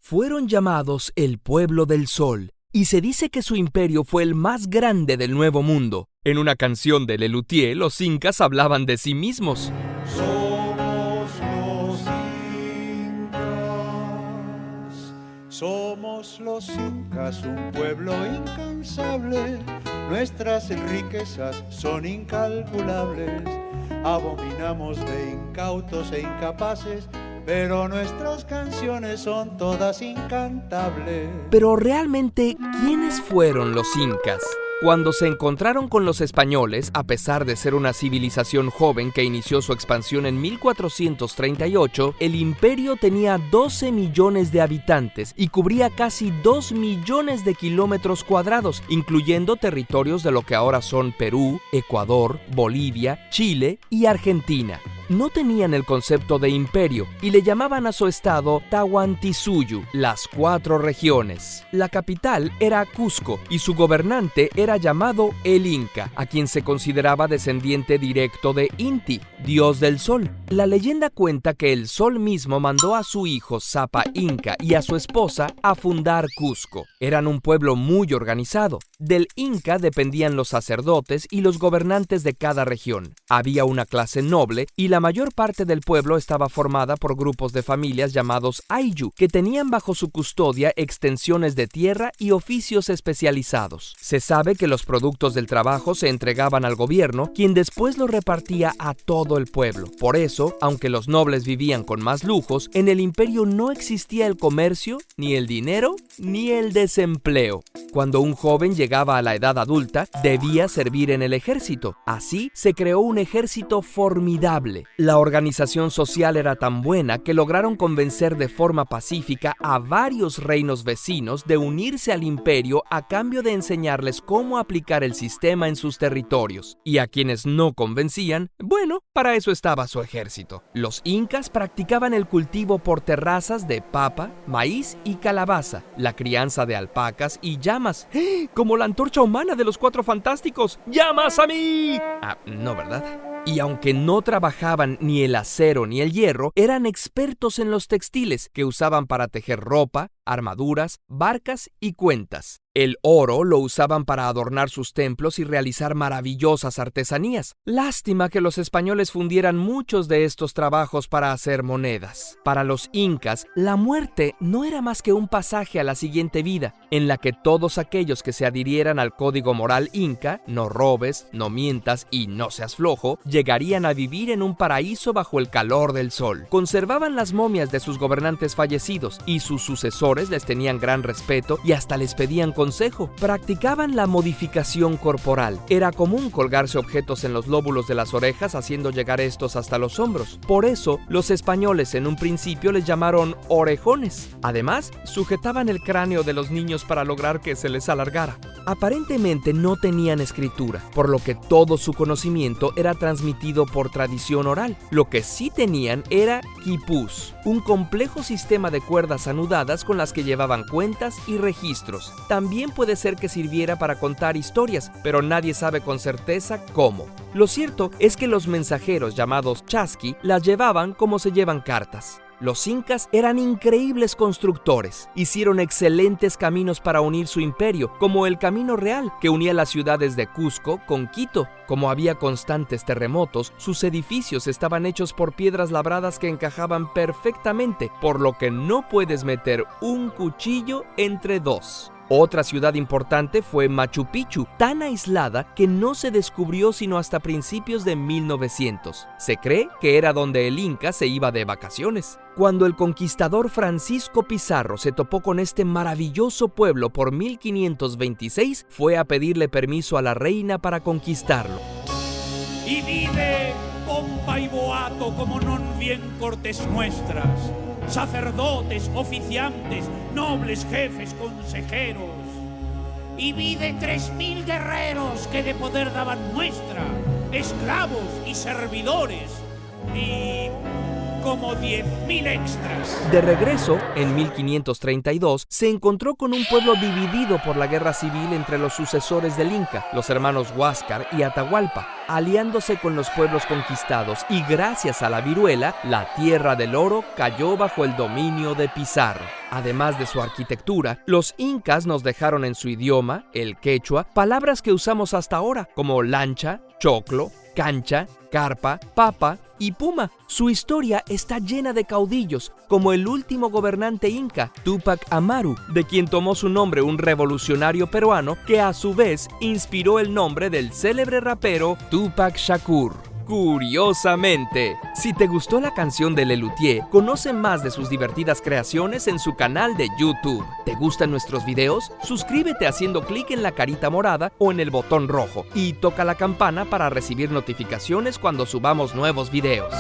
fueron llamados el pueblo del sol, y se dice que su imperio fue el más grande del Nuevo Mundo. En una canción de Lelutier, los incas hablaban de sí mismos. Somos los incas, un pueblo incansable. Nuestras riquezas son incalculables. Abominamos de incautos e incapaces, pero nuestras canciones son todas incantables. Pero realmente, ¿quiénes fueron los incas? Cuando se encontraron con los españoles, a pesar de ser una civilización joven que inició su expansión en 1438, el imperio tenía 12 millones de habitantes y cubría casi 2 millones de kilómetros cuadrados, incluyendo territorios de lo que ahora son Perú, Ecuador, Bolivia, Chile y Argentina. No tenían el concepto de imperio y le llamaban a su estado Tahuantinsuyo, las 4 regiones. La capital era Cusco y su gobernante era llamado el Inca, a quien se consideraba descendiente directo de Inti, dios del sol. La leyenda cuenta que el sol mismo mandó a su hijo Sapa Inca y a su esposa a fundar Cusco. Eran un pueblo muy organizado. Del Inca dependían los sacerdotes y los gobernantes de cada región. Había una clase noble y la mayor parte del pueblo estaba formada por grupos de familias llamados Ayllu, que tenían bajo su custodia extensiones de tierra y oficios especializados. Se sabe que los productos del trabajo se entregaban al gobierno, quien después los repartía a todo el pueblo. Por eso, aunque los nobles vivían con más lujos, en el imperio no existía el comercio, ni el dinero, ni el desempleo. Cuando un joven llegaba a la edad adulta, debía servir en el ejército. Así se creó un ejército formidable. La organización social era tan buena que lograron convencer de forma pacífica a varios reinos vecinos de unirse al imperio a cambio de enseñarles cómo aplicar el sistema en sus territorios. Y a quienes no convencían, bueno, para eso estaba su ejército. Los incas practicaban el cultivo por terrazas de papa, maíz y calabaza, la crianza de alpacas y llamas, como la antorcha humana de los 4 fantásticos. ¡Llamas a mí! Ah, no, ¿verdad? Y aunque no trabajaban ni el acero ni el hierro, eran expertos en los textiles que usaban para tejer ropa, armaduras, barcas y cuentas. El oro lo usaban para adornar sus templos y realizar maravillosas artesanías. Lástima que los españoles fundieran muchos de estos trabajos para hacer monedas. Para los incas, la muerte no era más que un pasaje a la siguiente vida, en la que todos aquellos que se adhirieran al código moral inca, no robes, no mientas y no seas flojo, llegarían a vivir en un paraíso bajo el calor del sol. Conservaban las momias de sus gobernantes fallecidos y sus sucesores les tenían gran respeto y hasta les pedían consejo. Practicaban la modificación corporal. Era común colgarse objetos en los lóbulos de las orejas, haciendo llegar estos hasta los hombros. Por eso, los españoles en un principio les llamaron orejones. Además, sujetaban el cráneo de los niños para lograr que se les alargara. Aparentemente no tenían escritura, por lo que todo su conocimiento era transmitido por tradición oral. Lo que sí tenían era quipús, un complejo sistema de cuerdas anudadas con las que llevaban cuentas y registros. También puede ser que sirviera para contar historias, pero nadie sabe con certeza cómo. Lo cierto es que los mensajeros llamados chasqui las llevaban como se llevan cartas. Los incas eran increíbles constructores. Hicieron excelentes caminos para unir su imperio, como el Camino Real, que unía las ciudades de Cusco con Quito. Como había constantes terremotos, sus edificios estaban hechos por piedras labradas que encajaban perfectamente, por lo que no puedes meter un cuchillo entre dos. Otra ciudad importante fue Machu Picchu, tan aislada que no se descubrió sino hasta principios de 1900. Se cree que era donde el Inca se iba de vacaciones. Cuando el conquistador Francisco Pizarro se topó con este maravilloso pueblo por 1526, fue a pedirle permiso a la reina para conquistarlo. Y vive, pompa y boato, como non bien cortes nuestras, sacerdotes, oficiantes, nobles jefes, consejeros. Y vide 3000 guerreros que de poder daban muestra, esclavos y servidores. Y como 10.000 extras. De regreso, en 1532, se encontró con un pueblo dividido por la guerra civil entre los sucesores del Inca, los hermanos Huáscar y Atahualpa, aliándose con los pueblos conquistados, y gracias a la viruela, la Tierra del Oro cayó bajo el dominio de Pizarro. Además de su arquitectura, los incas nos dejaron en su idioma, el quechua, palabras que usamos hasta ahora, como lancha, choclo, cancha, carpa, papa y puma. Su historia está llena de caudillos, como el último gobernante inca, Túpac Amaru, de quien tomó su nombre un revolucionario peruano que a su vez inspiró el nombre del célebre rapero Tupac Shakur. Curiosamente, si te gustó la canción de Lelutier, conoce más de sus divertidas creaciones en su canal de YouTube. ¿Te gustan nuestros videos? Suscríbete haciendo clic en la carita morada o en el botón rojo y toca la campana para recibir notificaciones cuando subamos nuevos videos.